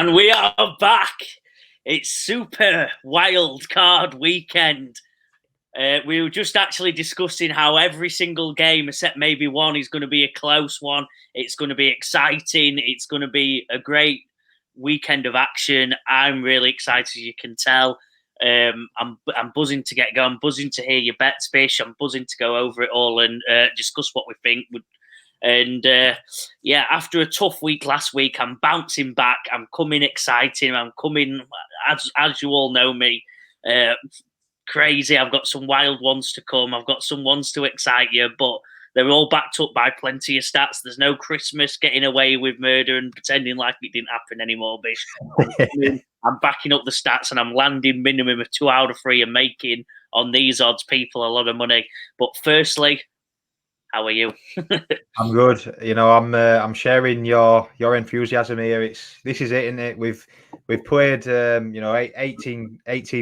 And we are back. It's Super Wildcard weekend. We were just actually discussing how every single game, except maybe one, is going to be a close one. It's going to be exciting. It's going to be a great weekend of action. I'm really excited, as you can tell. I'm buzzing to get going. I'm buzzing to hear your bets, Bish. I'm buzzing to go over it all and discuss what we think. And after a tough week last week, I'm bouncing back. I'm coming exciting. I'm coming, as you all know me, crazy. I've got some wild ones to come. I've got some ones to excite you, but they're all backed up by plenty of stats. There's no Christmas getting away with murder and pretending like it didn't happen anymore, Bish. I'm backing up the stats and I'm landing minimum of 2 out of 3 and making on these odds people a lot of money. But firstly, how are you? I'm good. I'm sharing your enthusiasm here. This is it, isn't it? We've played 18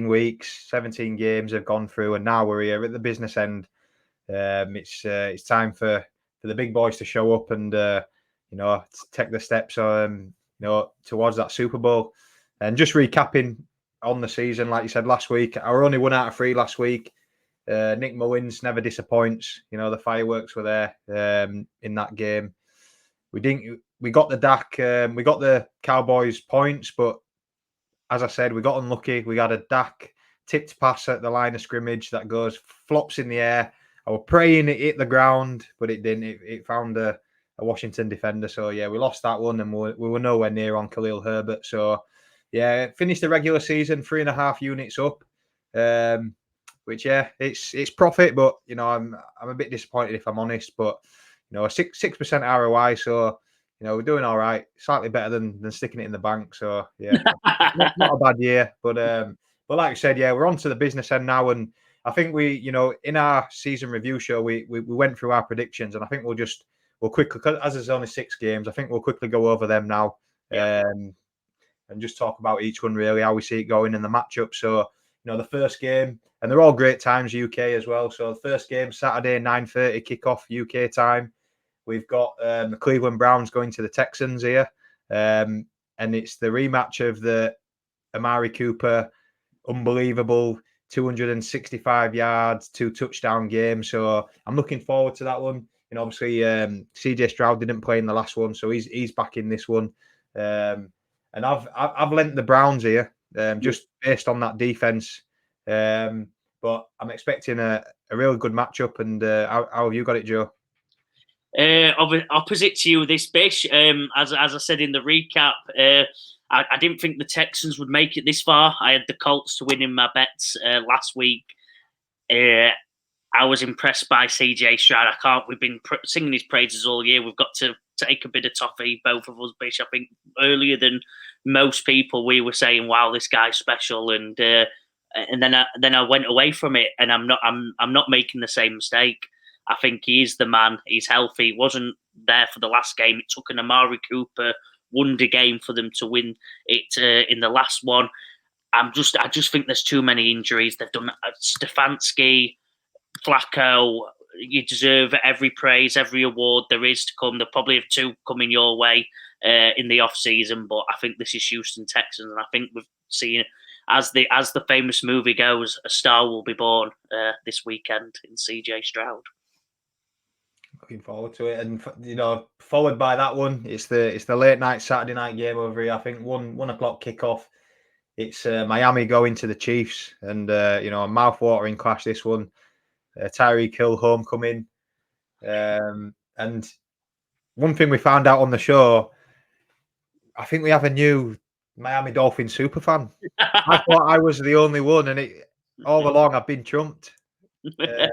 weeks, 17 games have gone through, and now we're here at the business end. It's time for the big boys to show up and take the steps towards that Super Bowl. And just recapping on the season, like you said last week, I were only 1 out of 3 last week. Nick Mullins never disappoints. The fireworks were there in that game. We got the Dak, we got the Cowboys points, but as I said, we got unlucky. We had a Dak tipped pass at the line of scrimmage that goes flops in the air. I was praying it hit the ground, but it didn't. It found a Washington defender. So yeah, we lost that one, and we were nowhere near on Khalil Herbert. So yeah, finished the regular season 3.5 units up. Which it's profit, but I'm a bit disappointed if I'm honest. But a 6% ROI, so we're doing all right, slightly better than sticking it in the bank. So yeah, not a bad year. But like I said, yeah, we're on to the business end now, and I think we in our season review show we went through our predictions, and I think we'll quickly, as there's only 6 games, I think we'll quickly go over them now, and just talk about each one really, how we see it going in the matchup. So. The first game, and they're all great times, UK as well. So the first game, Saturday, 9:30 kickoff UK time. We've got the Cleveland Browns going to the Texans here. And it's the rematch of the Amari Cooper, unbelievable 265 yards, 2 touchdown game. So I'm looking forward to that one. Obviously, CJ Stroud didn't play in the last one, so he's back in this one. And I've lent the Browns here. Just based on that defense, but I'm expecting a real good matchup. And how have you got it, Joe? Opposite to you, this Bish. As I said in the recap, I didn't think the Texans would make it this far. I had the Colts to win in my bets last week. I was impressed by CJ Stroud. We've been singing his praises all year. We've got to take a bit of toffee, both of us, Bish. I think earlier than most people, we were saying, "Wow, this guy's special," and then I went away from it, and I'm not making the same mistake. I think he is the man. He's healthy. He wasn't there for the last game. It took an Amari Cooper wonder game for them to win it in the last one. I just think there's too many injuries. They've done Stefanski, Flacco. You deserve every praise, every award there is to come. There'll probably have 2 coming your way in the off season, but I think this is Houston Texans, and I think we've seen, as the famous movie goes, a star will be born this weekend in CJ Stroud. Looking forward to it, and followed by that one, it's the late night Saturday night game over here. I think 1 o'clock kickoff. It's Miami going to the Chiefs, and a mouth-watering clash. This one. Tyreek Hill homecoming. And one thing we found out on the show, I think we have a new Miami Dolphins super fan. I thought I was the only one, and all along I've been trumped. But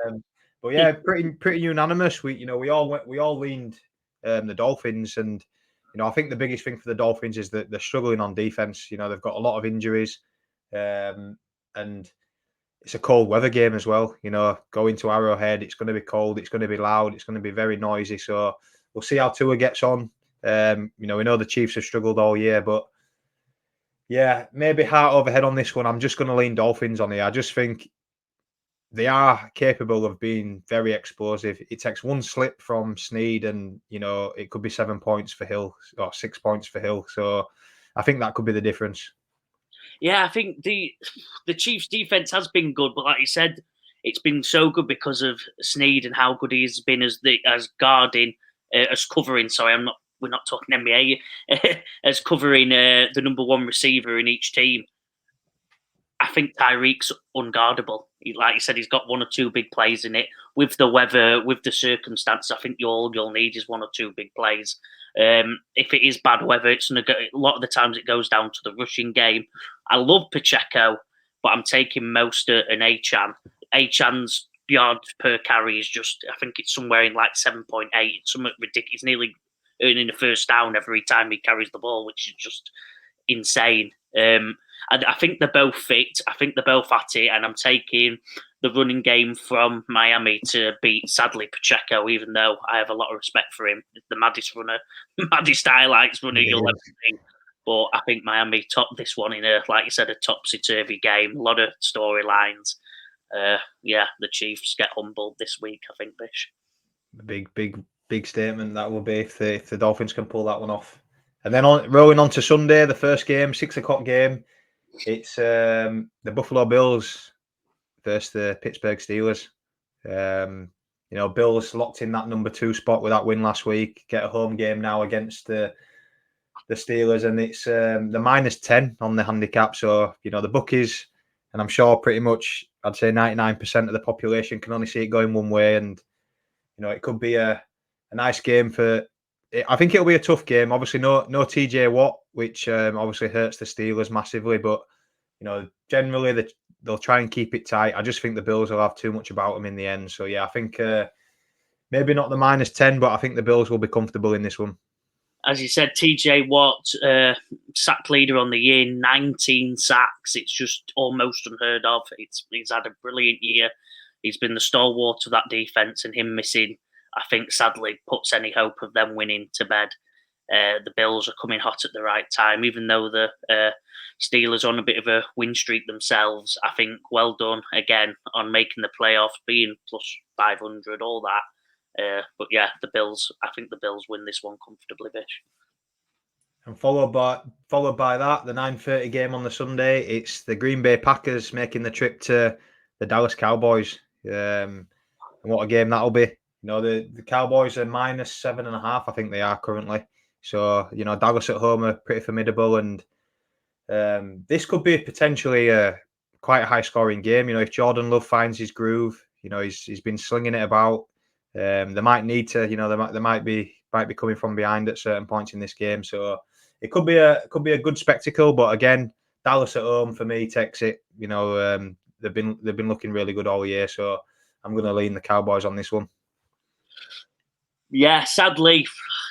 yeah, pretty unanimous. We all leaned the Dolphins, and I think the biggest thing for the Dolphins is that they're struggling on defense. They've got a lot of injuries, and it's a cold weather game as well. Going to Arrowhead, it's going to be cold, it's going to be loud, it's going to be very noisy. So we'll see how Tua gets on. We know the Chiefs have struggled all year, but yeah, maybe heart over head on this one. I'm just going to lean Dolphins on here. I just think they are capable of being very explosive. It takes one slip from Snead, and it could be 7 points for Hill or 6 points for Hill. So I think that could be the difference. Yeah, I think the Chiefs' defense has been good, but like you said, it's been so good because of Snead and how good he's been as guarding, as covering. Sorry, we're not talking NBA, as covering the number one receiver in each team. I think Tyreek's unguardable. Like you said, he's got one or two big plays in it. With the weather, with the circumstance, I think all you'll need is one or two big plays. If it is bad weather, it's gonna go. A lot of the times it goes down to the rushing game. I love Pacheco, but I'm taking Mostert and Achan. Achan's yards per carry is just, I think it's somewhere in like 7.8. It's something ridiculous. He's nearly earning a first down every time he carries the ball, which is just insane. I think they're both fit. I think they're both at it, and I'm taking the running game from Miami to beat, sadly, Pacheco, even though I have a lot of respect for him. The maddest runner, maddest highlights runner you'll ever see. But I think Miami topped this one in like you said, a topsy-turvy game. A lot of storylines. Yeah, the Chiefs get humbled this week, I think, Bish. Big statement that will be if the Dolphins can pull that one off. And then rolling on to Sunday, the first game, 6:00 game. It's the Buffalo Bills versus the Pittsburgh Steelers. Bills locked in that number 2 spot with that win last week. Get a home game now against the Steelers, and it's the -10 on the handicap. So the bookies, and I'm sure pretty much I'd say 99% of the population can only see it going one way, and it could be a nice game for. I think it'll be a tough game. Obviously, no TJ Watt, which obviously hurts the Steelers massively. But generally they'll try and keep it tight. I just think the Bills will have too much about them in the end. So yeah, I think maybe not the -10, but I think the Bills will be comfortable in this one. As you said, TJ Watt, sack leader on the year, 19 sacks. It's just almost unheard of. He's had a brilliant year. He's been the stalwart of that defense, and him missing, I think, sadly, puts any hope of them winning to bed. The Bills are coming hot at the right time, even though the Steelers are on a bit of a win streak themselves. I think well done again on making the playoffs, being plus 500, all that. But yeah, the Bills. I think the Bills win this one comfortably, Bish. And followed by that, the 9:30 game on the Sunday. It's the Green Bay Packers making the trip to the Dallas Cowboys. And what a game that'll be. The Cowboys are -7.5. I think they are currently. So Dallas at home are pretty formidable, and this could be potentially quite a high scoring game. If Jordan Love finds his groove, he's been slinging it about. They might need to, they might be coming from behind at certain points in this game. So it could be a good spectacle. But again, Dallas at home for me takes it. They've been looking really good all year. So I'm going to lean the Cowboys on this one. Yeah, sadly,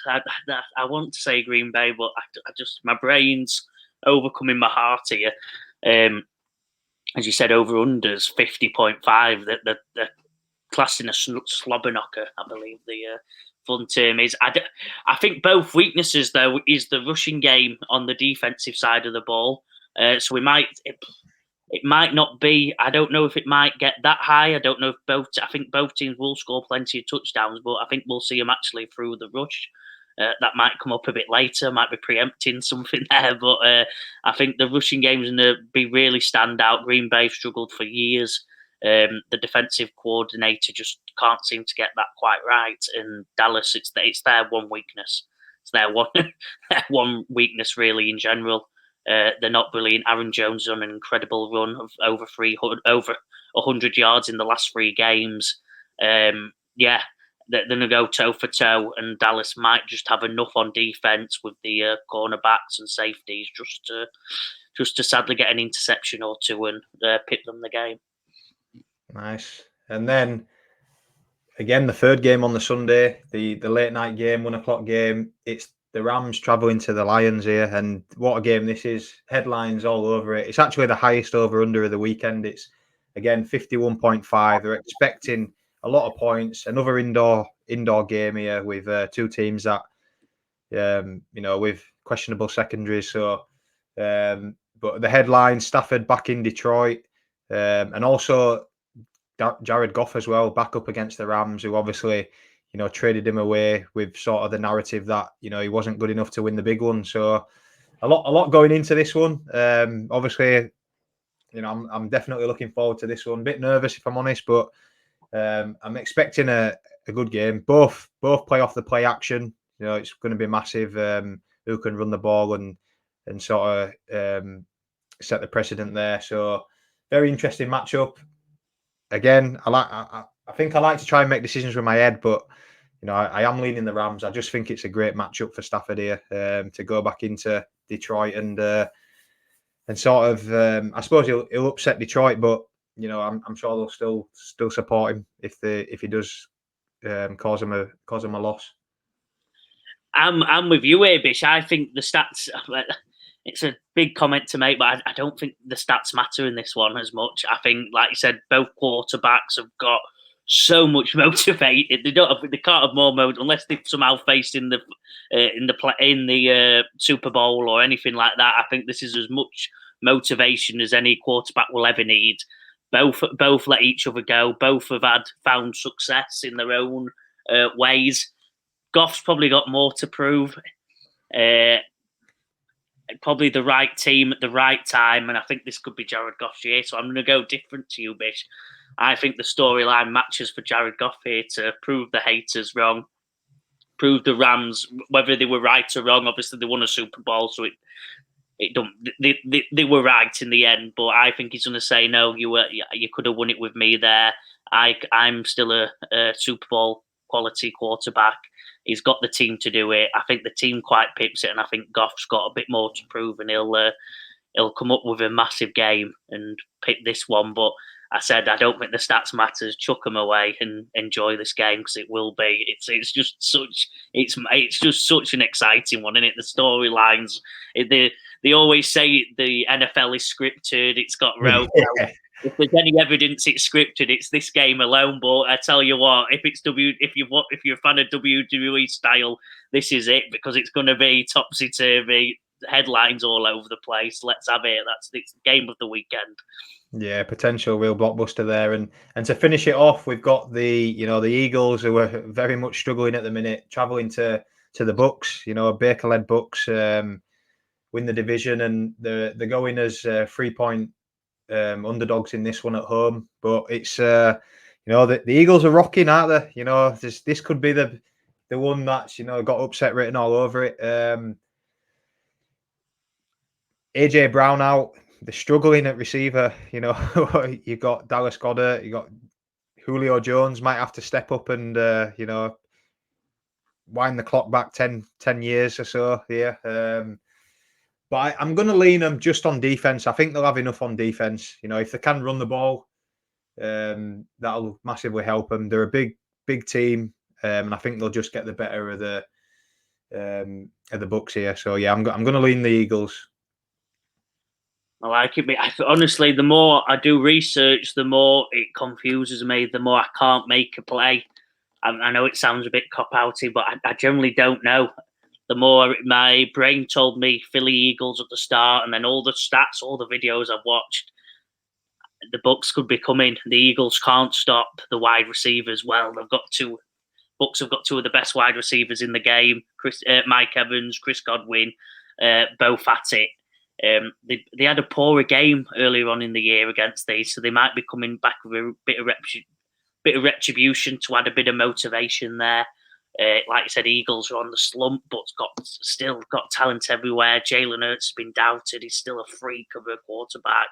I want to say Green Bay, but I just my brain's overcoming my heart here. As you said, over unders 50.5. The classing a slobber knocker, I believe the fun term is. I think both weaknesses though is the rushing game on the defensive side of the ball. So it might not be. I don't know if it might get that high. I don't know if I think both teams will score plenty of touchdowns, but I think we'll see them actually through the rush. That might come up a bit later. Might be preempting something there, but I think the rushing game is going to be really stand out. Green Bay struggled for years. The defensive coordinator just can't seem to get that quite right. And Dallas, it's their one weakness. It's their one weakness really in general. They're not brilliant. Aaron Jones on an incredible run of over 100 yards in the last 3 games. Yeah, they're going to go toe for toe, and Dallas might just have enough on defense with the cornerbacks and safeties just to sadly get an interception or two and pip them the game. Nice. And then again, the third game on the Sunday, the late night game, 1:00 game. It's the Rams traveling to the Lions here, and what a game this is. Headlines all over it. It's actually the highest over-under of the weekend. It's, again, 51.5. They're expecting a lot of points. Another indoor game here with two teams that, with questionable secondaries. So, but the headline, Stafford back in Detroit, and also Jared Goff as well, back up against the Rams, who obviously traded him away with sort of the narrative that he wasn't good enough to win the big one. So a lot going into this one. Obviously, I'm definitely looking forward to this one. A bit nervous, if I'm honest, but I'm expecting a good game. Both play off the play action. It's going to be massive. Who can run the ball and sort of set the precedent there. So very interesting matchup. Again, I think I like to try and make decisions with my head, but I am leaning the Rams. I just think it's a great matchup for Stafford here to go back into Detroit and sort of. I suppose he'll upset Detroit, but I'm sure they'll still support him if he does cause him a loss. I'm with you here, Bish. I think the stats. It's a big comment to make, but I don't think the stats matter in this one as much. I think, like you said, both quarterbacks have got so much motivated. They can't have more motivation unless they've somehow faced in the Super Bowl or anything like that. I think this is as much motivation as any quarterback will ever need. Both let each other go. Both have found success in their own ways. Goff's probably got more to prove. Probably the right team at the right time, and I think this could be Jared Goff's year. So I'm going to go different to you, Bish. I think the storyline matches for Jared Goff here to prove the haters wrong, prove the Rams whether they were right or wrong. Obviously, they won a Super Bowl, so it don't. They were right in the end, but I think he's going to say no. You could have won it with me there. I'm still a Super Bowl quality quarterback. He's got the team to do it. I think the team quite pips it, and I think Goff's got a bit more to prove, and he'll come up with a massive game and pick this one. But I said I don't think the stats matters. Chuck them away and enjoy this game because it will be. It's just such an exciting one, isn't it? The storylines. They always say the NFL is scripted. It's got rope. Yeah. If there's any evidence it's scripted, it's this game alone. But I tell you what, if you're a fan of WWE style, this is it because it's going to be topsy turvy, headlines all over the place. Let's have it. It's the game of the weekend. Yeah, potential real blockbuster there, and to finish it off, we've got the Eagles who are very much struggling at the minute, traveling to the Bucks. Baker-led Bucks win the division, and they're going as 3-point underdogs in this one at home. But it's the Eagles are rocking, aren't they? This could be the one that's got upset written all over it. AJ Brown out. They're struggling at receiver. You've got Dallas Goedert, you got Julio Jones might have to step up and wind the clock back 10 years or so here. But I'm going to lean them just on defense. I think they'll have enough on defense. If they can run the ball, that'll massively help them. They're a big team, and I think they'll just get the better of the Bucks here. So yeah, I'm going to lean the Eagles. I like it. Honestly, the more I do research, the more it confuses me. The more I can't make a play. I know it sounds a bit cop-outy, but I generally don't know. The more my brain told me Philly Eagles at the start, and then all the stats, all the videos I've watched, the Bucks could be coming. The Eagles can't stop the wide receivers. Well, Bucks have got two of the best wide receivers in the game. Mike Evans, Chris Godwin, both at it. They had a poorer game earlier on in the year against these, so they might be coming back with a bit of retribution to add a bit of motivation there. Like you said, Eagles are on the slump, but still got talent everywhere. Jalen Hurts has been doubted; he's still a freak of a quarterback.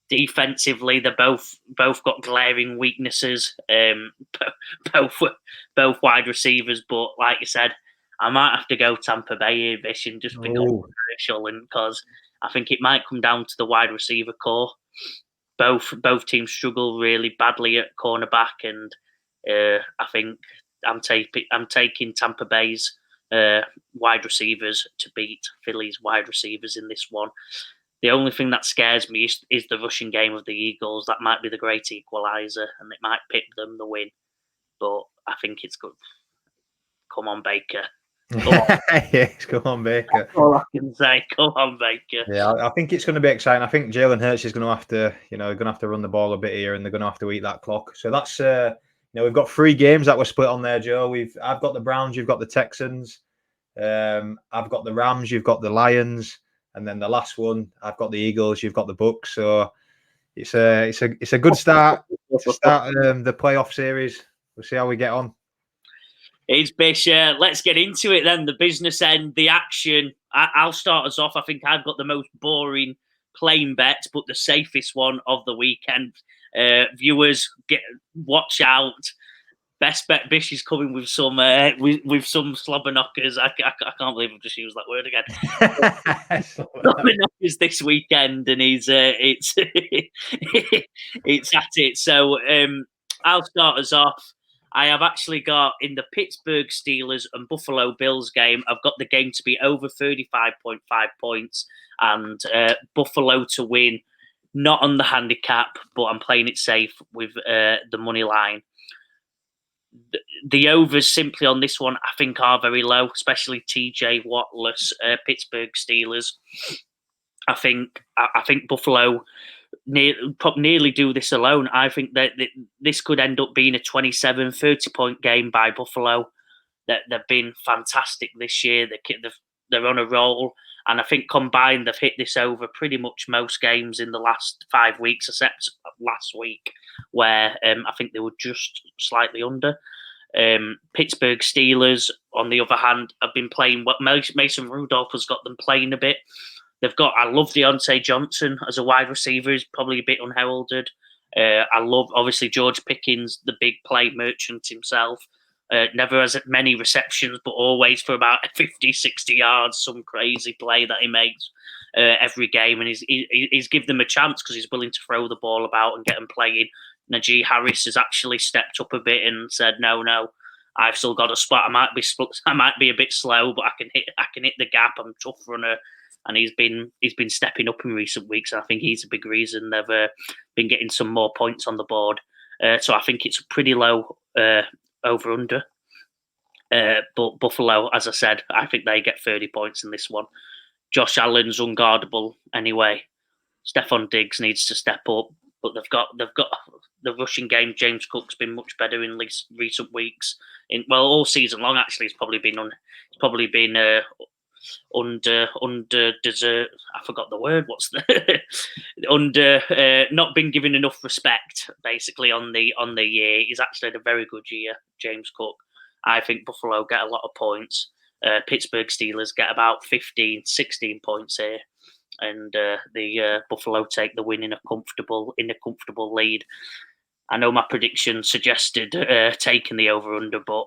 Defensively, they're both got glaring weaknesses. Both wide receivers, but like you said, I might have to go Tampa Bay here, Bish, and just be controversial, and because I think it might come down to the wide receiver core. Both teams struggle really badly at cornerback, and I think I'm taking Tampa Bay's wide receivers to beat Philly's wide receivers in this one. The only thing that scares me is the rushing game of the Eagles. That might be the great equaliser, and it might pip them the win. But I think it's good. Come on, Baker. Yes, come on, Baker. That's all I can say. Come on, Baker. Yeah, I think it's going to be exciting. I think Jalen Hurts is going to have to, run the ball a bit here, and they're going to have to eat that clock. So that's, we've got 3 games that were split on there, Joe. I've got the Browns, you've got the Texans. I've got the Rams, you've got the Lions, and then the last one, I've got the Eagles, you've got the Bucks. So it's a good start to start the playoff series. We'll see how we get on. It's Bish. Let's get into it then. The business end, the action. I'll start us off. I think I've got the most boring plain bet, but the safest one of the weekend. Viewers, watch out. Best bet Bish is coming with some slobber knockers. I can't believe I've just used that word again. Slobber knockers this weekend, and it's it's at it. So I'll start us off. I have actually got in the Pittsburgh Steelers and Buffalo Bills game, I've got the game to be over 35.5 points and Buffalo to win, not on the handicap, but I'm playing it safe with the money line. The overs simply on this one, I think, are very low, especially TJ Wattless Pittsburgh Steelers. I think Buffalo nearly do this alone. I think that this could end up being a 27, 30-point game by Buffalo. That they've been fantastic this year. They're on a roll. And I think combined, they've hit this over pretty much most games in the last 5 weeks, except last week, where I think they were just slightly under. Pittsburgh Steelers, on the other hand, have been playing what Mason Rudolph has got them playing a bit. I love Deontay Johnson as a wide receiver. He's probably a bit unheralded. I love, obviously, George Pickens, the big play merchant himself. Never has many receptions, but always for about 50, 60 yards, some crazy play that he makes every game. And he's give them a chance because he's willing to throw the ball about and get them playing. Najee Harris has actually stepped up a bit and said, no, I've still got a spot. I might be a bit slow, but I can hit the gap. I'm a tough runner. And he's been stepping up in recent weeks. And I think he's a big reason they've been getting some more points on the board. So I think it's a pretty low over-under. But Buffalo, as I said, I think they get 30 points in this one. Josh Allen's unguardable anyway. Stephon Diggs needs to step up. But they've got the rushing game. James Cook's been much better in recent weeks. All season long, actually, it's probably been under desert. I forgot the word. What's the under? Not been given enough respect, basically, on the year. He's actually had a very good year, James Cook. I think Buffalo get a lot of points. Pittsburgh Steelers get about 15, 16 points here, and the Buffalo take the win in a comfortable lead. I know my prediction suggested taking the over under, but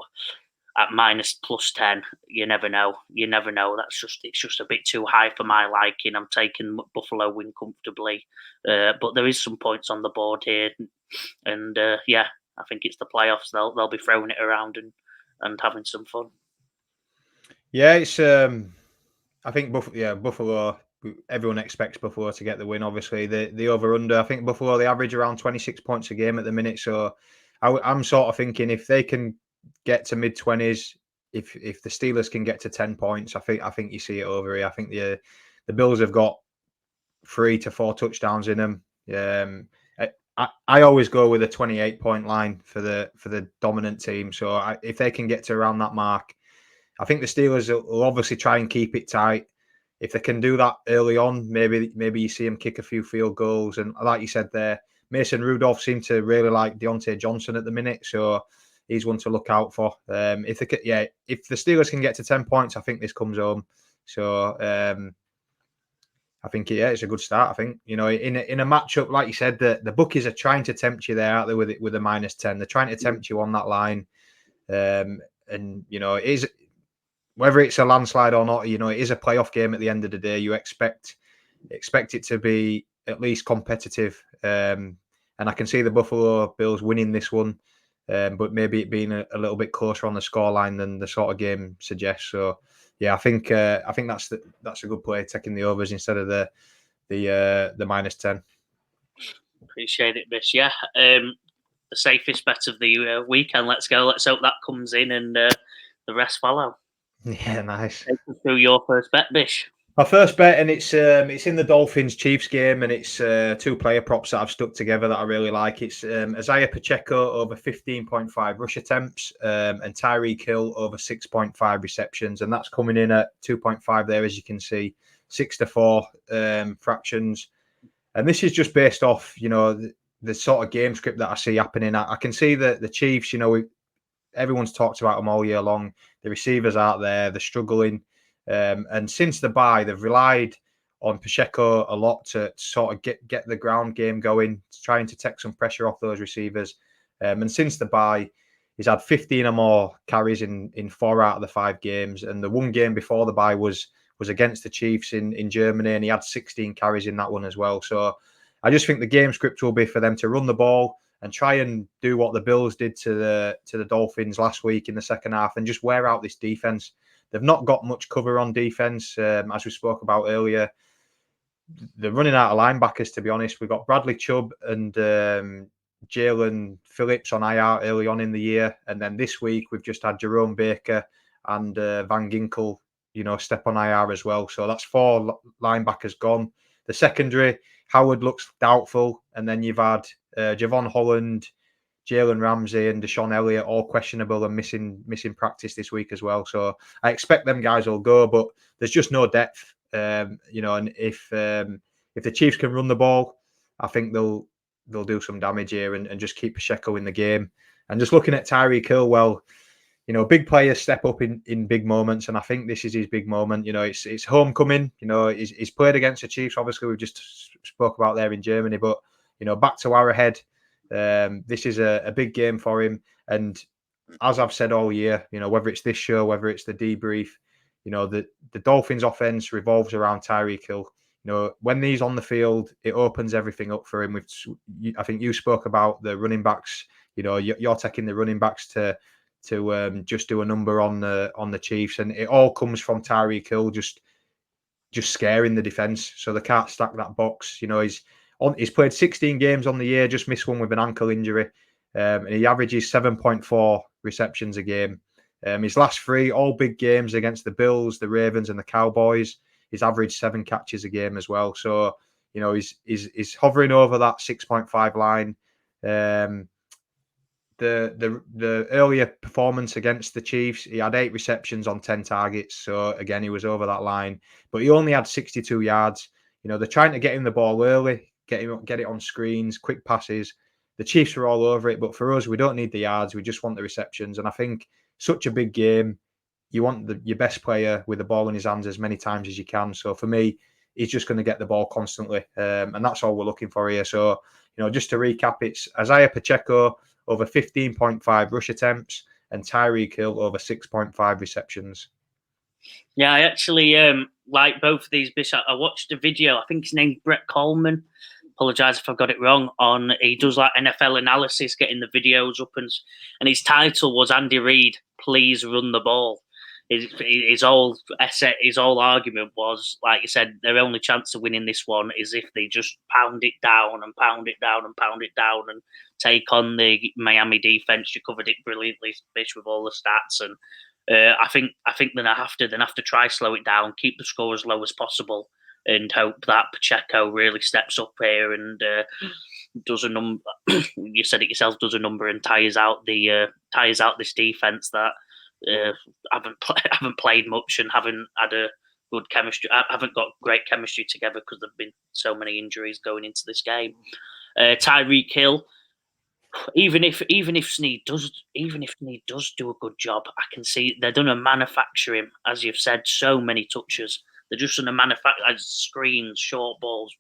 at minus plus 10, you never know. It's just a bit too high for my liking. I'm taking Buffalo win comfortably, but there is some points on the board here, and I think it's the playoffs. They'll be throwing it around and having some fun. Yeah, it's I think Buffalo. Everyone expects Buffalo to get the win. Obviously, the over under. I think Buffalo they average around 26 points a game at the minute. So I'm sort of thinking if they can get to mid-20s, if the Steelers can get to 10 points, I think you see it over here. I think the Bills have got 3 to 4 touchdowns in them. I always go with a 28-point line for the dominant team. So if they can get to around that mark, I think the Steelers will obviously try and keep it tight. If they can do that early on, maybe you see him kick a few field goals. And like you said there, Mason Rudolph seemed to really like Deontay Johnson at the minute, so he's one to look out for. If the Steelers can get to 10 points, I think this comes home. So I think it's a good start. I think in a matchup like you said, the bookies are trying to tempt you there, aren't they, with a minus 10? They're trying to tempt you on that line, and it is. Whether it's a landslide or not, it is a playoff game at the end of the day. You expect it to be at least competitive. And I can see the Buffalo Bills winning this one, but maybe it being a little bit closer on the scoreline than the sort of game suggests. So, yeah, I think that's a good play, taking the overs instead of the minus 10. Appreciate it, Bish. Yeah, the safest bet of the weekend. Let's go. Let's hope that comes in and the rest follow. Yeah, nice. Take us through your first bet, Bish. My first bet, and it's in the Dolphins Chiefs game, and it's 2 player props that I've stuck together that I really like. It's Isaiah Pacheco over 15.5 rush attempts, and Tyreek Hill over 6.5 receptions, and that's coming in at 2.5 there, as you can see, 6-4 fractions. And this is just based off, the sort of game script that I see happening. I can see that the Chiefs, everyone's talked about them all year long. The receivers out there, they're struggling. And since the bye, they've relied on Pacheco a lot to sort of get the ground game going, trying to take some pressure off those receivers. And since the bye, he's had 15 or more carries in 4 out of the 5 games. And the one game before the bye was against the Chiefs in Germany, and he had 16 carries in that one as well. So I just think the game script will be for them to run the ball and try and do what the Bills did to the Dolphins last week in the second half and just wear out this defense. They've not got much cover on defense, as we spoke about earlier. They're running out of linebackers, to be honest. We've got Bradley Chubb and Jalen Phillips on IR early on in the year. And then this week, we've just had Jerome Baker and Van Ginkel, step on IR as well. So that's 4 linebackers gone. The secondary, Howard looks doubtful. And then you've had Javon Holland, Jalen Ramsey and Deshaun Elliott all questionable and missing practice this week as well. So I expect them guys will go, but there's just no depth. And if the Chiefs can run the ball, I think they'll do some damage here and just keep Pacheco in the game. And just looking at Tyreek Hill, well, big players step up in big moments, and I think this is his big moment. It's homecoming. He's played against the Chiefs. Obviously, we've just spoke about there in Germany, but back to Arrowhead. This is a big game for him, and as I've said all year, whether it's this show, whether it's the debrief, the Dolphins offense revolves around Tyreek Hill. When he's on the field, it opens everything up for him. I think you spoke about the running backs. You're taking the running backs to just do a number on the Chiefs, and it all comes from Tyreek Hill just scaring the defense, so they can't stack that box. He's played 16 games on the year, just missed one with an ankle injury, and he averages 7.4 receptions a game. His last 3, all big games against the Bills, the Ravens, and the Cowboys. He's averaged 7 catches a game as well. So he's hovering over that 6.5 line. The earlier performance against the Chiefs, he had 8 receptions on 10 targets. So again, he was over that line, but he only had 62 yards. They're trying to get him the ball early, get it on screens, quick passes. The Chiefs are all over it, but for us, we don't need the yards. We just want the receptions. And I think such a big game, you want your best player with the ball in his hands as many times as you can. So for me, he's just going to get the ball constantly, and that's all we're looking for here. So just to recap, it's Isaiah Pacheco over 15.5 rush attempts and Tyreek Hill over 6.5 receptions. Yeah, I actually like both of these. Bish, I watched a video. I think his name's Brett Coleman. Apologise if I got it wrong. He does like NFL analysis, getting the videos up, and his title was Andy Reid, please run the ball. His whole argument was, like you said, their only chance of winning this one is if they just pound it down and pound it down and pound it down and take on the Miami defense. You covered it brilliantly, Bish, with all the stats, and I think they have to try slow it down, keep the score as low as possible, and hope that Pacheco really steps up here and does a number. You said it yourself, does a number and tires out this defense that haven't played much and haven't had a good chemistry. Haven't got great chemistry together because there've been so many injuries going into this game. Tyreek Hill. Even if Snead does do a good job, I can see they're going to manufacture him, as you've said, so many touches. They're just going to manufacture screens, short balls,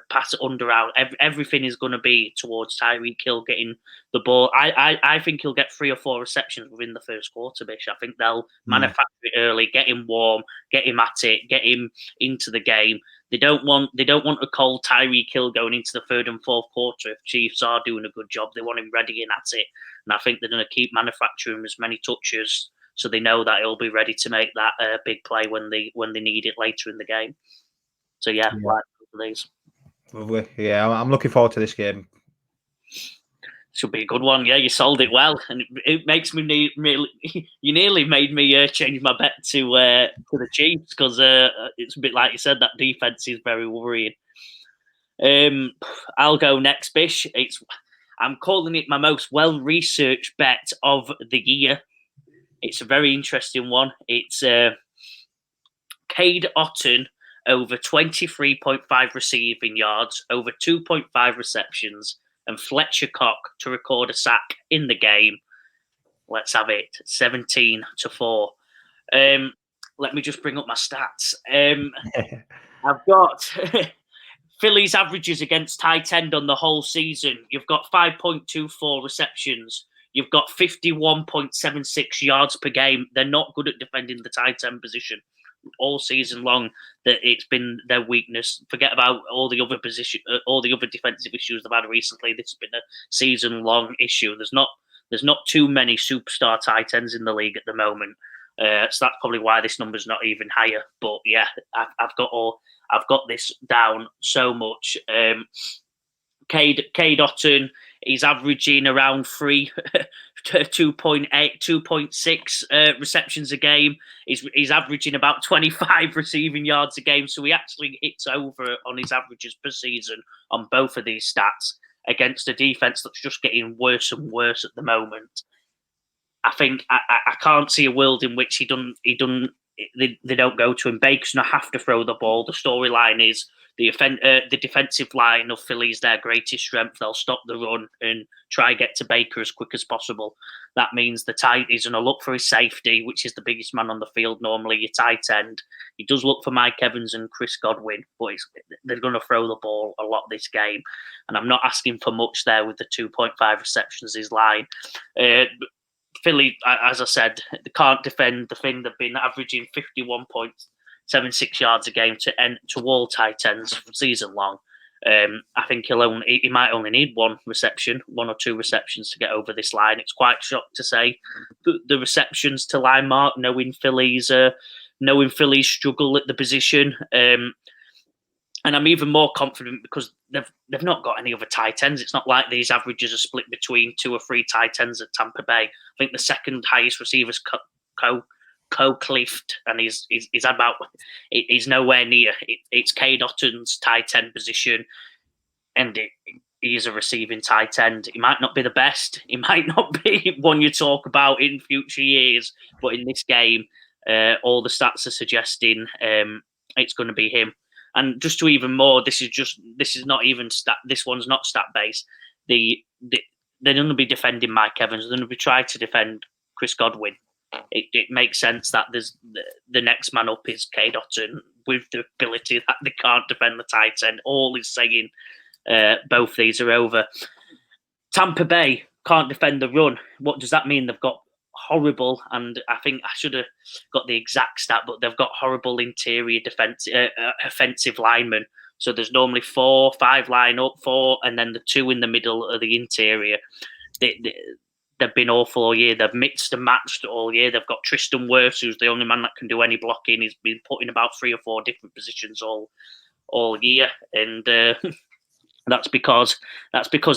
pass it under out. Everything is going to be towards Tyreek Hill getting the ball. I think he'll get 3 or 4 receptions within the first quarter, Bish. I think they'll manufacture it early, get him warm, get him at it, get him into the game. They don't want a cold Tyreek Hill going into the third and fourth quarter. If Chiefs are doing a good job, they want him ready and at it. And I think they're going to keep manufacturing as many touches so they know that he'll be ready to make that big play when they need it later in the game. So yeah. Like these. Lovely. Yeah, I'm looking forward to this game. Should be a good one. Yeah, you sold it well, and it makes me really. You nearly made me change my bet to the Chiefs because it's a bit like you said, that defense is very worrying. I'll go next, Bish. I'm calling it my most well-researched bet of the year. It's a very interesting one. It's Cade Otton over 23.5 receiving yards, over 2.5 receptions, and Fletcher Cox to record a sack in the game. Let's have it, 17-4. Let me just bring up my stats. I've got Philly's averages against tight end on the whole season. You've got 5.24 receptions. You've got 51.76 yards per game. They're not good at defending the tight end position all season long. That it's been their weakness. Forget about all the other defensive issues they've had recently. This has been a season-long issue. There's not too many superstar tight ends in the league at the moment. So that's probably why this number's not even higher. But yeah, I've got this down so much. Cade Otton, he's averaging around 2.8, 2.6 receptions a game. He's averaging about 25 receiving yards a game. So he actually hits over on his averages per season on both of these stats against a defense that's just getting worse and worse at the moment. I think I can't see a world in which they don't go to him. Baker's going to have to throw the ball. The storyline is the defensive line of Philly is their greatest strength. They'll stop the run and try get to Baker as quick as possible. That means the tight is going to look for his safety, which is the biggest man on the field normally, your tight end. He does look for Mike Evans and Chris Godwin, but they're going to throw the ball a lot this game. And I'm not asking for much there with the 2.5 receptions his line. Philly, as I said, they can't defend the thing. They've been averaging 51.76 yards a game to all tight ends season long. I think he might only need one or two receptions to get over this line. It's quite shocked to say the receptions to line mark, knowing Philly's struggle at the position. And I'm even more confident because they've not got any other tight ends. It's not like these averages are split between 2 or 3 tight ends at Tampa Bay. I think the second highest receiver is Clift, and he's nowhere near. It's Cade Otton's tight end position, and he's a receiving tight end. He might not be the best. He might not be one you talk about in future years, but in this game, all the stats are suggesting it's going to be him. And just to even more, this is not even stat. This one's not stat based. They're going to be defending Mike Evans. They're going to be trying to defend Chris Godwin. It makes sense that there's the next man up is Cade Otton with the ability that they can't defend the tight end. All is saying both these are over. Tampa Bay can't defend the run. What does that mean? They've got horrible, and I think I should have got the exact stat, but they've got horrible interior offensive linemen. So there's normally 4, 5 line up, 4, and then the 2 in the middle of the interior. They've been awful all year. They've mixed and matched all year. They've got Tristan Wirfs, who's the only man that can do any blocking. He's been put in about 3 or 4 different positions all year, and that's because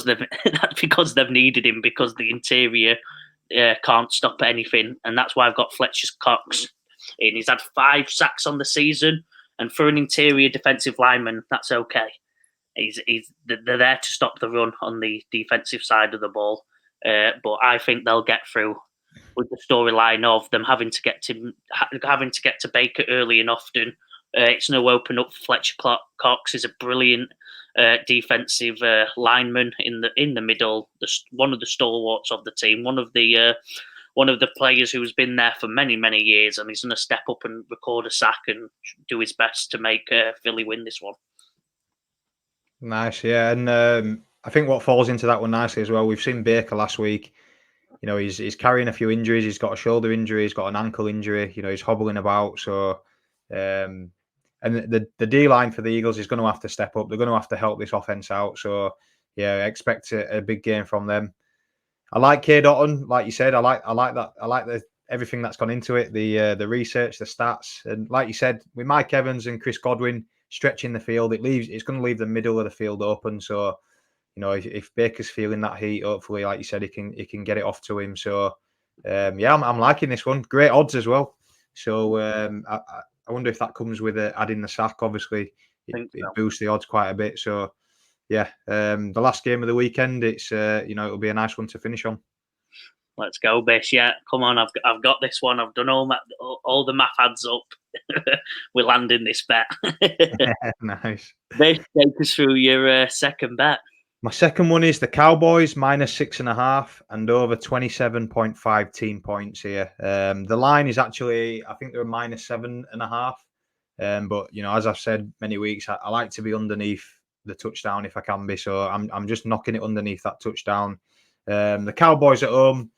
they've needed him, because the interior can't stop anything, and that's why I've got Fletcher Cox in. He's had 5 sacks on the season, and for an interior defensive lineman, that's okay. They're there to stop the run on the defensive side of the ball, but I think they'll get through with the storyline of them having to get to Baker early and often. It's no open up. Fletcher Cox is a brilliant defensive lineman in the middle, one of the stalwarts of the team, one of the players who's been there for many, many years, and he's going to step up and record a sack and do his best to make Philly win this one. Nice, yeah, and I think what falls into that one nicely as well, we've seen Baker last week. You know, he's carrying a few injuries. He's got a shoulder injury. He's got an ankle injury. You know, he's hobbling about. So, and the D line for the Eagles is going to have to step up. They're going to have to help this offense out. So, yeah, I expect a big game from them. I like Cade Otton, like you said. I like that. I like everything that's gone into it. The research, the stats, and like you said, with Mike Evans and Chris Godwin stretching the field, it's going to leave the middle of the field open. So, if Baker's feeling that heat, hopefully, like you said, he can get it off to him. So yeah, I'm liking this one. Great odds as well. So I wonder if that comes with adding the sack. Obviously, it boosts the odds quite a bit. So yeah, the last game of the weekend, it's it'll be a nice one to finish on. Let's go, Bish. Yeah, come on. I've got this one. I've done all the math adds up. We're landing this bet. Nice. Bish, take us through your second bet. My second one is the Cowboys -6.5 and over 27.5 team points here. The line is actually, I think they're -7.5. But as I've said many weeks, I like to be underneath the touchdown if I can be. So I'm just knocking it underneath that touchdown. The Cowboys at home,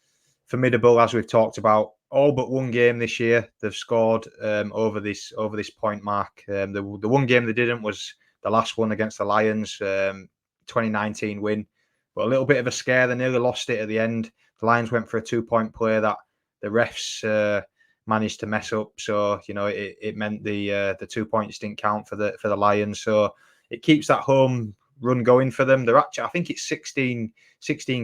formidable as we've talked about. All but one game this year they've scored over this point mark. The one game they didn't was the last one against the Lions, 2019 win, but a little bit of a scare. They nearly lost it at the end. The Lions went for a 2-point play that the refs managed to mess up, so it meant the 2 points didn't count for the Lions. So it keeps that home run going for them. They're actually, I think it's 16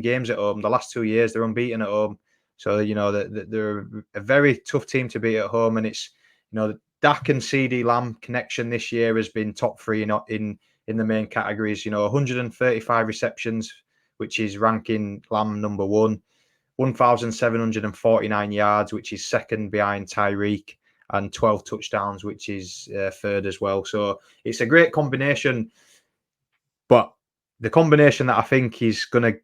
games at home. The last 2 years they're unbeaten at home. So they're a very tough team to beat at home, and it's the Dak and CD Lamb connection this year has been top 3 in the main categories. 135 receptions, which is ranking Lamb number 1. 1,749 yards, which is second behind Tyreek, and 12 touchdowns, which is third as well. So it's a great combination. But the combination that I think is going to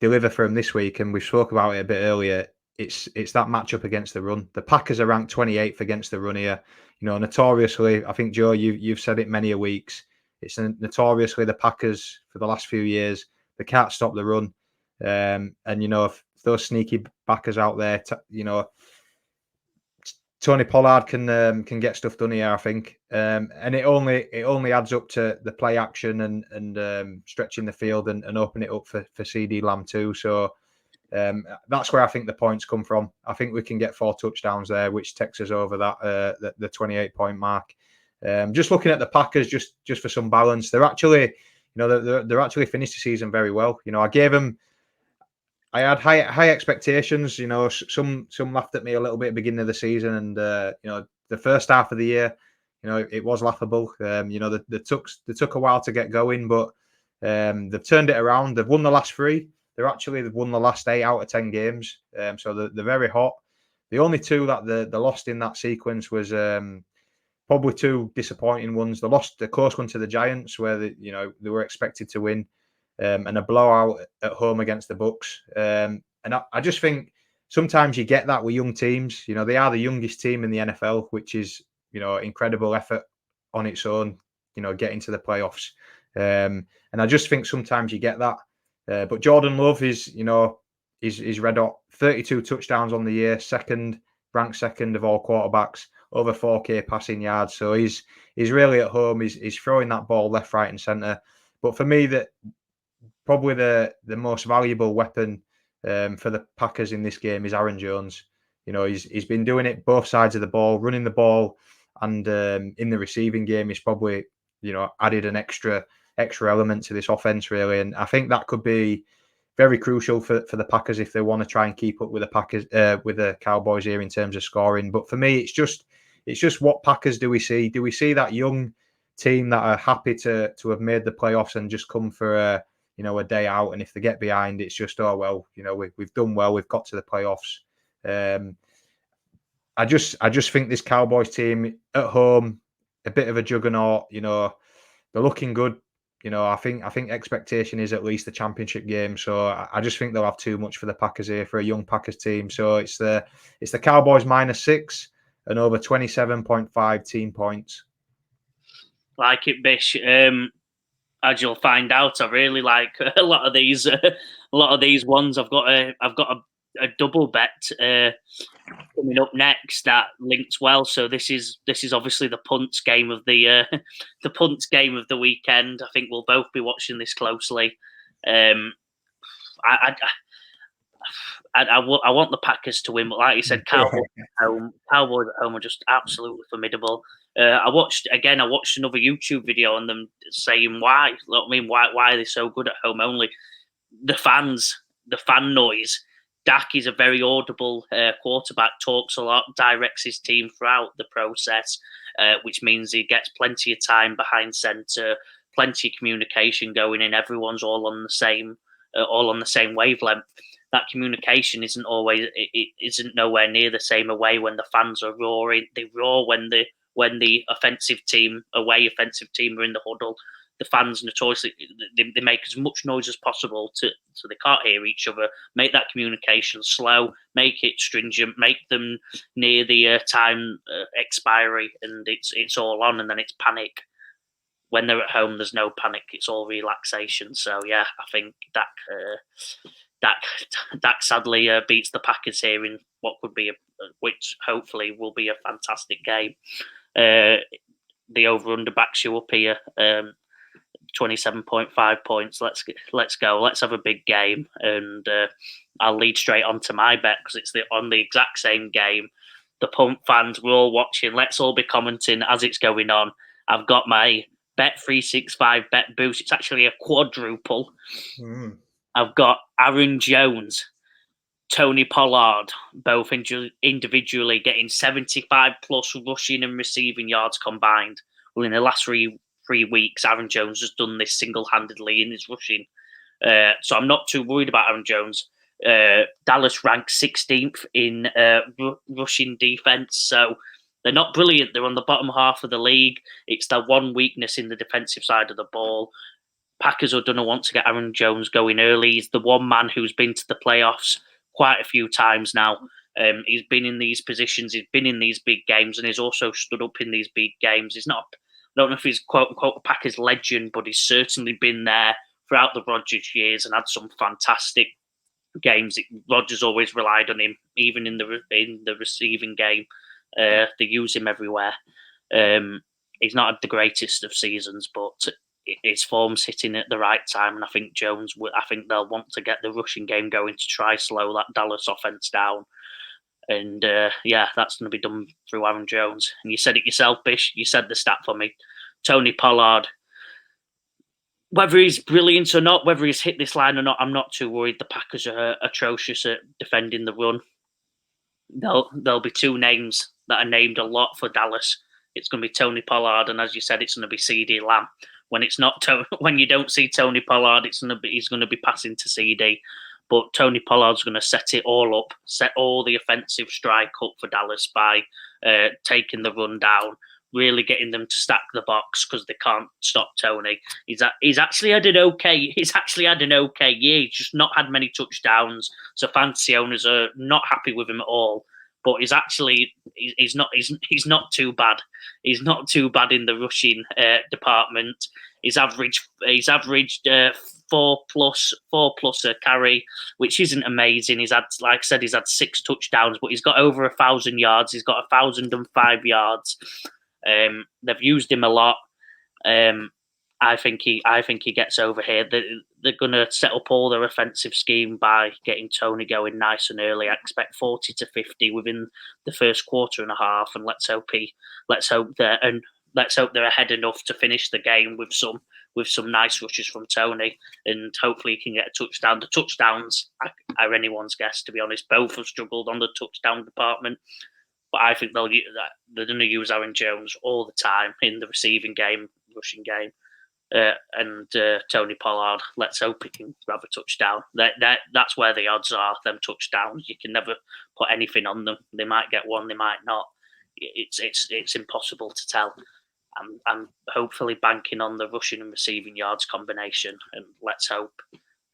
deliver for him this week, and we spoke about it a bit earlier, it's that matchup against the run. The Packers are ranked 28th against the run here. Notoriously, I think, Joe, you've said it many a weeks. It's notoriously the Packers for the last few years. They can't stop the run. And if those sneaky backers out there, Tony Pollard can get stuff done here, I think. And it only adds up to the play action and stretching the field and open it up for CD Lamb too. So that's where I think the points come from. I think we can get 4 touchdowns there, which takes us over that the 28-point mark. Just looking at the Packers, just for some balance, they're actually, they're actually finished the season very well. I had high expectations. Some laughed at me a little bit at the beginning of the season, and the first half of the year, it was laughable. They took a while to get going, but they've turned it around. They've won the last 3. They've won the last 8 out of 10 games. So they're very hot. The only 2 that they lost in that sequence was probably 2 disappointing ones. They lost the close one to the Giants, where they were expected to win, and a blowout at home against the Bucks. And I just think sometimes you get that with young teams. They are the youngest team in the NFL, which is incredible effort on its own. Getting to the playoffs, and I just think sometimes you get that. But Jordan Love is red hot. 32 touchdowns on the year, ranked second of all quarterbacks, over 4K passing yards. So he's really at home. He's throwing that ball left, right, and centre. But for me, that probably the most valuable weapon for the Packers in this game is Aaron Jones. He's been doing it both sides of the ball, running the ball, and in the receiving game, he's probably added an extra element to this offense, really. And I think that could be very crucial for the Packers if they want to try and keep up with the Cowboys here in terms of scoring. But for me, it's just what Packers do we see? Do we see that young team that are happy to have made the playoffs and just come for a day out? And if they get behind, it's just, oh well, we've done well, we've got to the playoffs. I just think this Cowboys team at home, a bit of a juggernaut. They're looking good. I think expectation is at least the championship game. So I just think they'll have too much for the Packers here, for a young Packers team. So it's the Cowboys -6 and over 27.5 team points. Like it, Bish. As you'll find out, I really like a lot of these ones. I've got a double bet coming up next that links well. So this is obviously the punts game of the weekend. I think we'll both be watching this closely. I want the Packers to win, but like you said, Cowboys at home are just absolutely formidable. I watched another YouTube video on them saying why. I mean, why are they so good at home only? The fan noise. Dak is a very audible quarterback, talks a lot, directs his team throughout the process, which means he gets plenty of time behind center, plenty of communication going in. Everyone's all on the same wavelength. That communication isn't always, it isn't nowhere near the same away when the fans are roaring. They roar when the offensive team are in the huddle. The fans notoriously they make as much noise as possible so they can't hear each other. Make that communication slow, make it stringent, make them near the time expiry, and it's all on, and then it's panic. When they're at home, there's no panic; it's all relaxation. So yeah, I think Dak sadly beats the Packers here in what could be which hopefully will be a fantastic game. The over/under backs you up here. 27.5 points. Let's go. Let's have a big game, and I'll lead straight on to my bet because it's on the exact same game. The Punt fans, we're all watching. Let's all be commenting as it's going on. I've got my Bet 365 bet boost. It's actually a quadruple. I've got Aaron Jones, Tony Pollard, both individually getting 75 plus rushing and receiving yards combined. Well, in the last three weeks, Aaron Jones has done this single-handedly in his rushing. So I'm not too worried about Aaron Jones. Dallas ranked 16th in rushing defense, so they're not brilliant. They're on the bottom half of the league. It's their one weakness in the defensive side of the ball. Packers are going to want to get Aaron Jones going early. He's the one man who's been to the playoffs quite a few times now. He's been in these positions. He's been in these big games, and he's also stood up in these big games. He's not, I don't know if he's quote unquote a Packers legend, but he's certainly been there throughout the Rodgers years and had some fantastic games. Rodgers always relied on him, even in the receiving game. They use him everywhere. He's not had the greatest of seasons, but his form's hitting at the right time, and I think they'll want to get the rushing game going to try slow that Dallas offense down. And that's going to be done through Aaron Jones. And you said it yourself, Bish. You said the stat for me. Tony Pollard, whether he's brilliant or not, whether he's hit this line or not, I'm not too worried. The Packers are atrocious at defending the run. There'll be two names that are named a lot for Dallas. It's going to be Tony Pollard, and as you said, it's going to be CD Lamb. When it's not when you don't see Tony Pollard, he's going to be passing to CD. But Tony Pollard's going to set it all up, set all the offensive strike up for Dallas by taking the run down, really getting them to stack the box because they can't stop Tony. He's actually had an okay. He's actually had an okay year. He's just not had many touchdowns, so fantasy owners are not happy with him at all. But he's not too bad. He's not too bad in the rushing department. He's averaged 4 plus a carry, which isn't amazing. He's had, like I said, he's had 6 touchdowns, but he's got over 1,000 yards. He's got 1,005 yards. They've used him a lot. I think he gets over here. They're going to set up all their offensive scheme by getting Tony going nice and early. I expect 40 to 50 within the first quarter and a half, and let's hope they're ahead enough to finish the game with some nice rushes from Tony, and hopefully he can get a touchdown. The touchdowns are anyone's guess, to be honest. Both have struggled on the touchdown department, but I think they're going to use Aaron Jones all the time in the receiving game, rushing game. And Tony Pollard, let's hope he can grab a touchdown. That's where the odds are, them touchdowns. You can never put anything on them. They might get one, they might not. It's impossible to tell. I'm hopefully banking on the rushing and receiving yards combination, and let's hope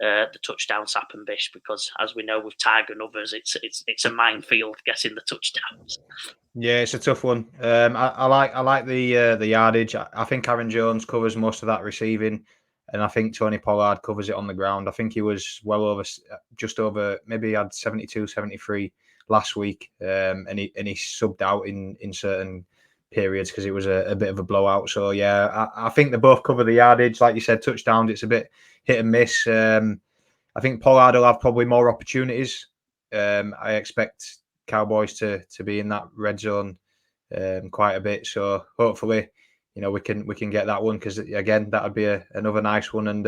the touchdowns happen, Bish, because as we know with Tiger and others, it's a minefield getting the touchdowns. Yeah, it's a tough one. I like the yardage. I think Aaron Jones covers most of that receiving, and I think Tony Pollard covers it on the ground. I think he was just over, maybe he had 72, 73 last week, and he subbed out in certain periods because it was a bit of a blowout. So yeah, I think they both cover the yardage. Like you said, touchdowns, it's a bit hit and miss. I think Pollard will have probably more opportunities. I expect Cowboys to be in that red zone quite a bit. So hopefully, we can get that one, because again, that would be another nice one, and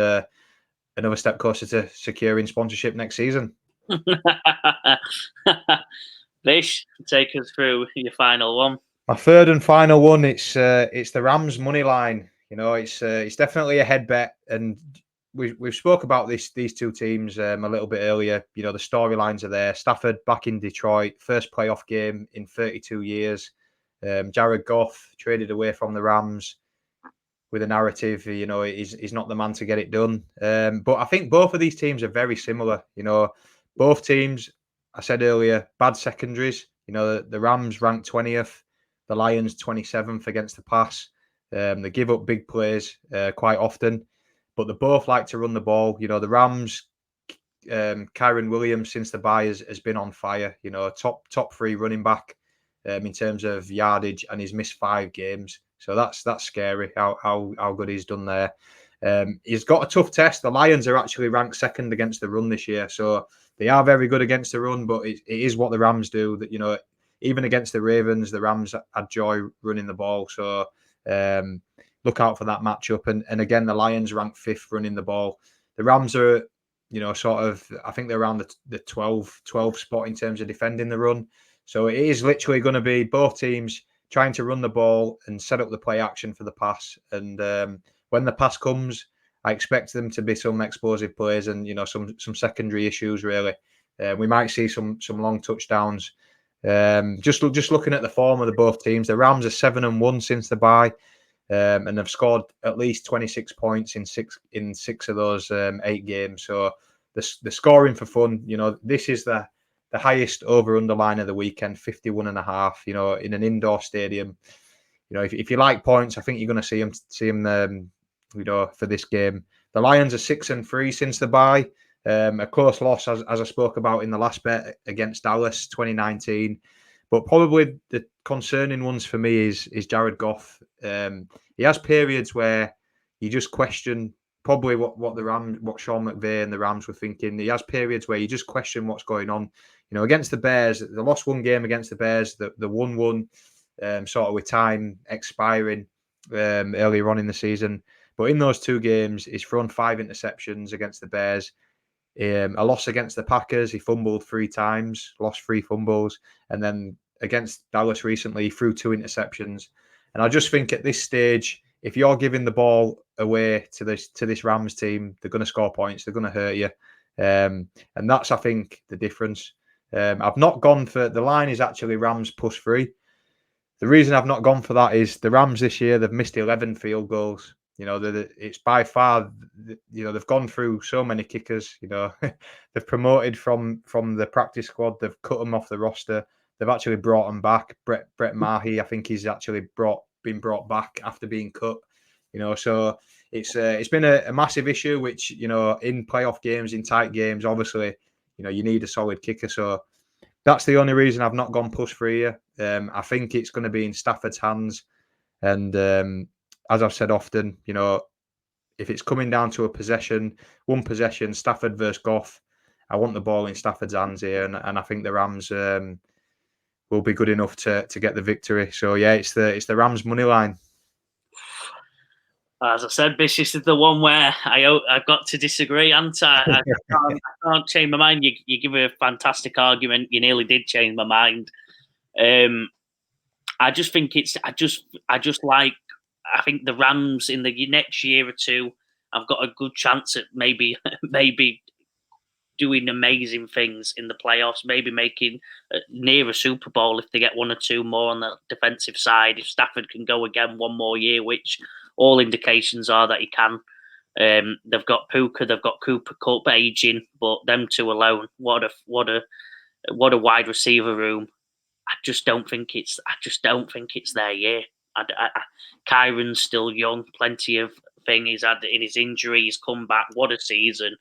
another step closer to securing sponsorship next season. Bish, take us through your final one. My third and final one, it's the Rams money line. It's definitely a head bet, and we've spoke about these two teams a little bit earlier. The storylines are there. Stafford back in Detroit, first playoff game in 32 years. Jared Goff traded away from the Rams with a narrative. He's not the man to get it done. But I think both of these teams are very similar. Both teams, I said earlier, bad secondaries. The Rams ranked 20th, the Lions 27th against the pass. They give up big plays quite often, but they both like to run the ball. The Rams, Kyron Williams since the bye has been on fire. Top three running back in terms of yardage, and he's missed 5 games. So that's scary how good he's done there. He's got a tough test. The Lions are actually ranked second against the run this year, so they are very good against the run. But it is what the Rams do. That even against the Ravens, the Rams had joy running the ball. So look out for that matchup. And again, the Lions ranked 5th running the ball. The Rams are, sort of, I think they're around the 12 spot in terms of defending the run. So it is literally going to be both teams trying to run the ball and set up the play action for the pass. And when the pass comes, I expect them to be some explosive plays and some secondary issues. Really, we might see some long touchdowns. Just looking at the form of the both teams, the Rams are 7-1 since the bye, and they've scored at least 26 points in six of those 8 games. So the scoring for fun. This is the highest over-under line of the weekend, 51.5. In an indoor stadium. If you like points, I think you're going to see them. For this game, the Lions are 6-3 since the bye. A close loss, as I spoke about in the last bet against Dallas 2019. But probably the concerning ones for me is Jared Goff. He has periods where you just question probably what Sean McVay and the Rams were thinking. He has periods where you just question what's going on. Against the Bears, they lost one game against the Bears. The 1-1 sort of with time expiring earlier on in the season. But in those 2 games, he's thrown 5 interceptions against the Bears. A loss against the Packers, he fumbled 3 times, lost 3 fumbles. And then against Dallas recently, he threw 2 interceptions. And I just think at this stage, if you're giving the ball away to this Rams team, they're going to score points, they're going to hurt you. And that's, I think, the difference. I've not gone for, the line is actually Rams +3. The reason I've not gone for that is the Rams this year, they've missed 11 field goals. It's by far, they've gone through so many kickers. They've promoted from the practice squad. They've cut them off the roster. They've actually brought them back. Brett Maher, I think he's actually been brought back after being cut. So it's been a massive issue, which, in playoff games, in tight games, obviously, you need a solid kicker. So that's the only reason I've not gone +3 here. I think it's going to be in Stafford's hands. And as I've said often, if it's coming down to one possession, Stafford versus Goff, I want the ball in Stafford's hands here. And I think the Rams will be good enough to get the victory. So, yeah, it's the Rams money line. As I said, Bish, this is the one where I've got to disagree, haven't I? I can't change my mind. You give a fantastic argument. You nearly did change my mind. I just think I think the Rams in the next year or two have got a good chance at maybe doing amazing things in the playoffs, maybe making near a Super Bowl if they get 1 or 2 more on the defensive side. If Stafford can go again one more year, which all indications are that he can. They've got Puka, they've got Cooper Kupp aging, but them 2 alone, what a wide receiver room. I just don't think it's their year. Kyron's still young, plenty of things he's had in his injury. He's come back. What a season!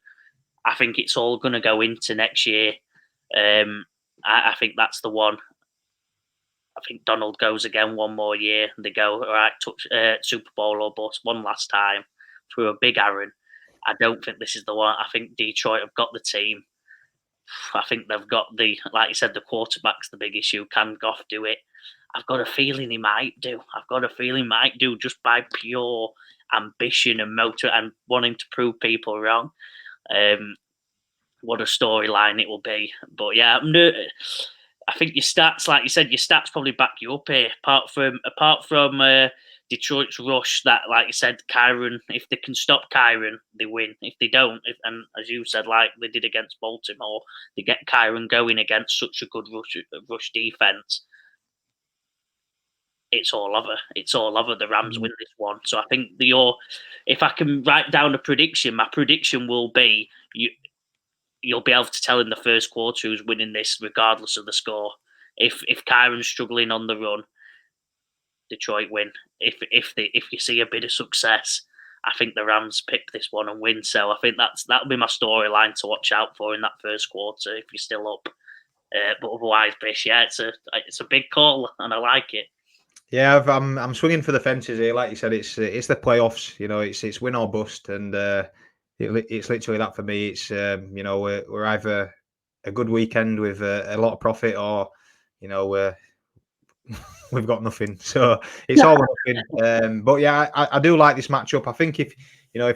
I think it's all going to go into next year. I think that's the one. I think Donald goes again one more year, and they go, all right, touch Super Bowl or bust one last time through a big Aaron. I don't think this is the one. I think Detroit have got the team. I think they've got like you said, the quarterback's the big issue. Can Goff do it? I've got a feeling he might do. Just by pure ambition and motor and wanting to prove people wrong. What a storyline it will be. But yeah, I think your stats, like you said, your stats probably back you up here. Apart from Detroit's rush, that, like you said, Kyron, if they can stop Kyron, they win. If they don't, and as you said, like they did against Baltimore, they get Kyron going against such a good rush defense. It's all over. The Rams win this one. So I think if I can write down a prediction, my prediction will be you'll be able to tell in the first quarter who's winning this, regardless of the score. If Kyron's struggling on the run, Detroit win. If you see a bit of success, I think the Rams pick this one and win. So I think that'll be my storyline to watch out for in that first quarter if you're still up. But otherwise, Bish, yeah, it's a big call and I like it. Yeah, I'm swinging for the fences here. Like you said, it's the playoffs. It's win or bust, and it's literally that for me. It's we're either a good weekend with a lot of profit, or we've got nothing. So it's all nothing. But yeah, I do like this matchup. I think if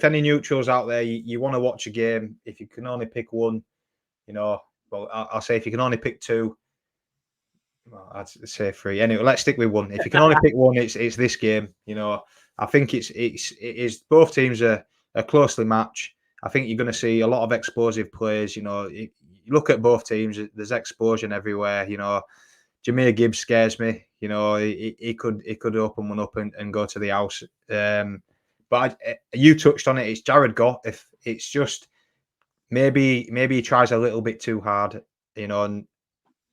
any neutrals out there, you want to watch a game, if you can only pick one, well, I'll say if you can only pick two. Well, I'd say three. Anyway, let's stick with one. If you can only pick one, it's this game. I think it is both teams are closely matched. I think you're going to see a lot of explosive plays. You look at both teams. There's explosion everywhere. Jahmyr Gibbs scares me. He could open one up and go to the house. But you touched on it. It's Jared Goff. If it's just maybe he tries a little bit too hard. And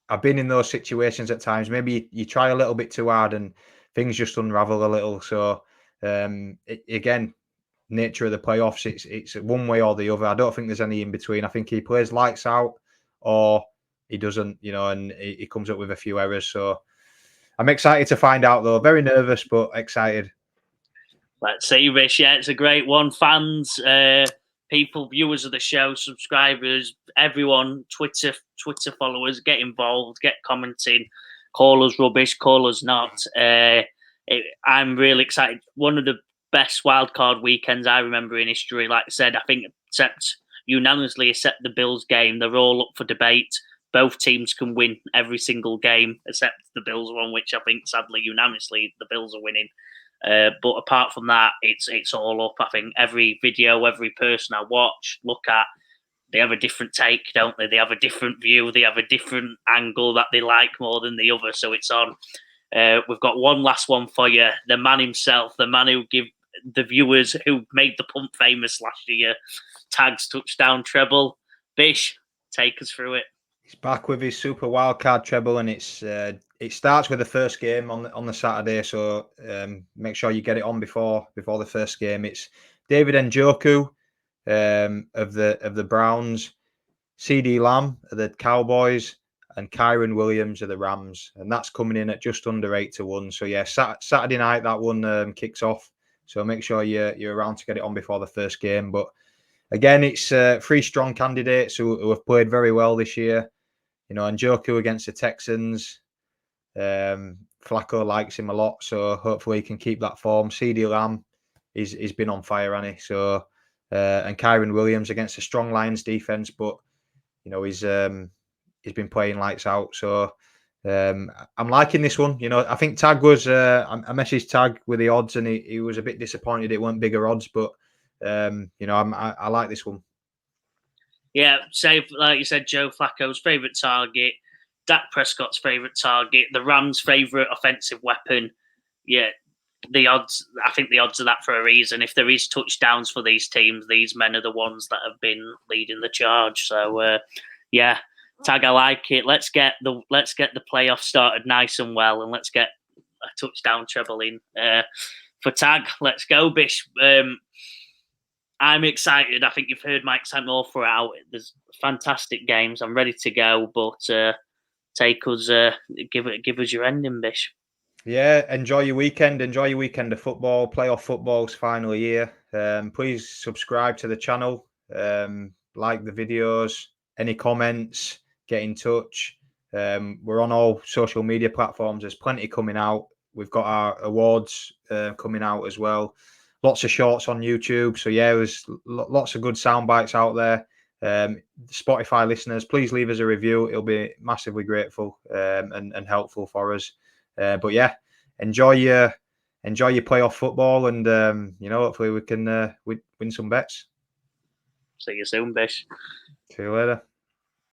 I've been in those situations at times. Maybe you try a little bit too hard and things just unravel a little. So again, nature of the playoffs, it's one way or the other. I don't think there's any in between. I think he plays lights out or he doesn't, and he comes up with a few errors. So I'm excited to find out, though. Very nervous, but excited. Let's see, Rich. Yeah, it's a great one. Fans, people, viewers of the show, subscribers, everyone, Twitter followers, get involved, get commenting, call us rubbish, call us not. I'm really excited. One of the best wildcard weekends I remember in history. Like I said, I think unanimously except the Bills game, they're all up for debate. Both teams can win every single game except the Bills one, which I think sadly unanimously the Bills are winning. But apart from that, it's all up. I think every video, every person I watch, look at, they have a different take, don't they? They have a different view. They have a different angle that they like more than the other. So it's on. We've got one last one for you. The man himself, the man who give the viewers who made the punt famous last year, Tag's touchdown treble. Bish, take us through it. He's back with his super wildcard treble, and it starts with the first game on the Saturday. So make sure you get it on before the first game. It's David Njoku of the Browns, CD Lamb of the Cowboys, and Kyron Williams of the Rams, and that's coming in at just under 8-1. So yeah, Saturday night that one kicks off. So make sure you're around to get it on before the first game. But again, it's three strong candidates who have played very well this year. Njoku against the Texans. Flacco likes him a lot, so hopefully he can keep that form. CD Lamb, he's been on fire, hasn't he? So and Kyron Williams against a strong Lions defense, but he's been playing lights out. So I'm liking this one. I think Tag was I messaged Tag with the odds, and he was a bit disappointed it weren't bigger odds, but I like this one. Yeah, say like you said, Joe Flacco's favourite target, Dak Prescott's favourite target, the Rams' favourite offensive weapon. Yeah, the odds. I think the odds are that for a reason. If there is touchdowns for these teams, these men are the ones that have been leading the charge. So yeah, Tag, I like it. Let's get the playoffs started nice and well, and let's get a touchdown treble in for Tag. Let's go, Bish. I'm excited. I think you've heard my excitement all throughout. There's fantastic games. I'm ready to go, but take us, give us your ending, Bish. Yeah, enjoy your weekend. Enjoy your weekend of football. Playoff football's finally here. Please subscribe to the channel. Like the videos. Any comments, get in touch. We're on all social media platforms. There's plenty coming out. We've got our awards coming out as well. Lots of shorts on YouTube. So yeah, there's lots of good sound bites out there. Spotify listeners, please leave us a review. It'll be massively grateful and helpful for us. But yeah, enjoy your playoff football, and hopefully we can win some bets. See you soon, Bish. See you later.